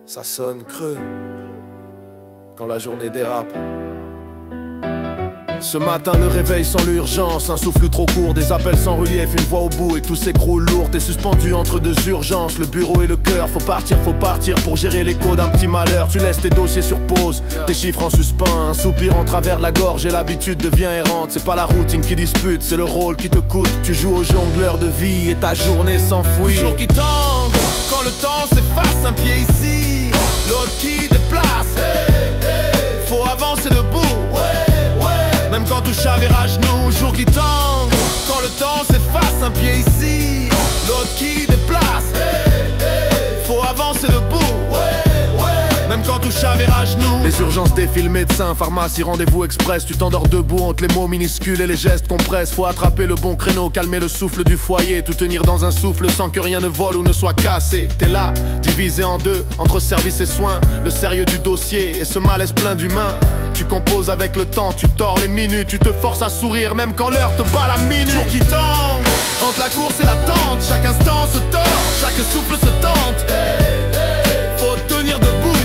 Ça sonne creux quand la journée dérape. Ce matin le réveil sans l'urgence, un souffle trop court, des appels sans relief, une voix au bout et tout s'écroule lourd. T'es suspendu entre deux urgences, le bureau et le cœur. Faut partir pour gérer l'écho d'un petit malheur. Tu laisses tes dossiers sur pause, tes chiffres en suspens. Un soupir en travers de la gorge et l'habitude devient errante. C'est pas la routine qui dispute, c'est le rôle qui te coûte. Tu joues au jongleur de vie et ta journée s'enfuit. Jour qui tangue, quand le temps s'efface, un pied ici, l'autre qui déplace. Faut avancer debout, même quand tout chavire à genoux. Jour qui tangue, quand le temps s'efface, un pied ici, l'autre qui déplace. Faut avancer debout, même quand tout chavire à genoux. Les urgences défilent, médecin, pharmacie, rendez-vous express. Tu t'endors debout entre les mots minuscules et les gestes qu'on presse. Faut attraper le bon créneau, calmer le souffle du foyer. Tout tenir dans un souffle sans que rien ne vole ou ne soit cassé. T'es là, divisé en deux, entre service et soins. Le sérieux du dossier et ce malaise plein d'humains. Tu composes avec le temps, tu tords les minutes. Tu te forces à sourire même quand l'heure te bat la minute. Jour qui tangue, entre la course et l'attente. Chaque instant se tord, chaque souffle se tente. Faut tenir debout,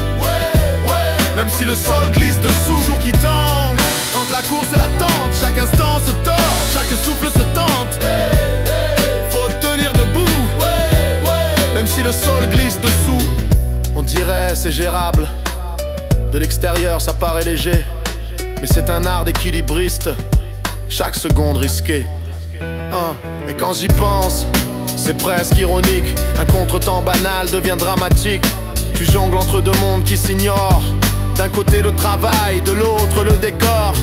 même si le sol glisse dessous. Jour qui tangue, entre la course et l'attente. Chaque instant se tord, chaque souffle se tente. Faut tenir debout, même si le sol glisse dessous. On dirait c'est gérable, de l'extérieur ça paraît léger, mais c'est un art d'équilibriste, chaque seconde risquée. Et quand j'y pense, c'est presque ironique. Un contretemps banal devient dramatique. Tu jongles entre deux mondes qui s'ignorent. D'un côté le travail, de l'autre le décor.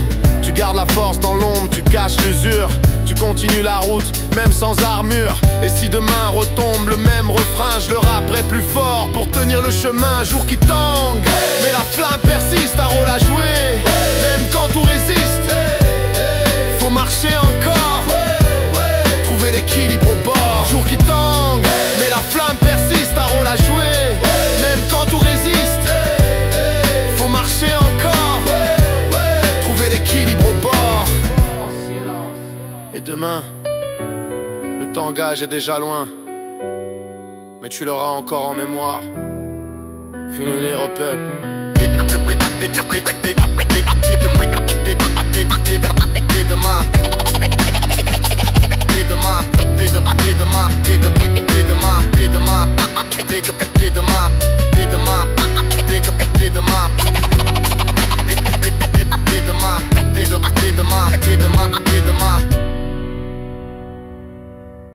Tu gardes la force dans l'ombre, tu caches l'usure. Tu continues la route, même sans armure. Et si demain retombe le même refrain, je le rapperai plus fort pour tenir le chemin. Jour qui tangue, mais la flamme persiste, un rôle à jouer. Même quand tout résiste, faut marcher encore, trouver l'équilibre au bord. Jour qui tangue, mais la flamme persiste, un rôle à jouer. Même quand tout résiste, faut marcher encore, trouver l'équilibre au bord. Et demain, le tangage est déjà loin, mais tu l'auras encore en mémoire. Finir au peuple. Et demain,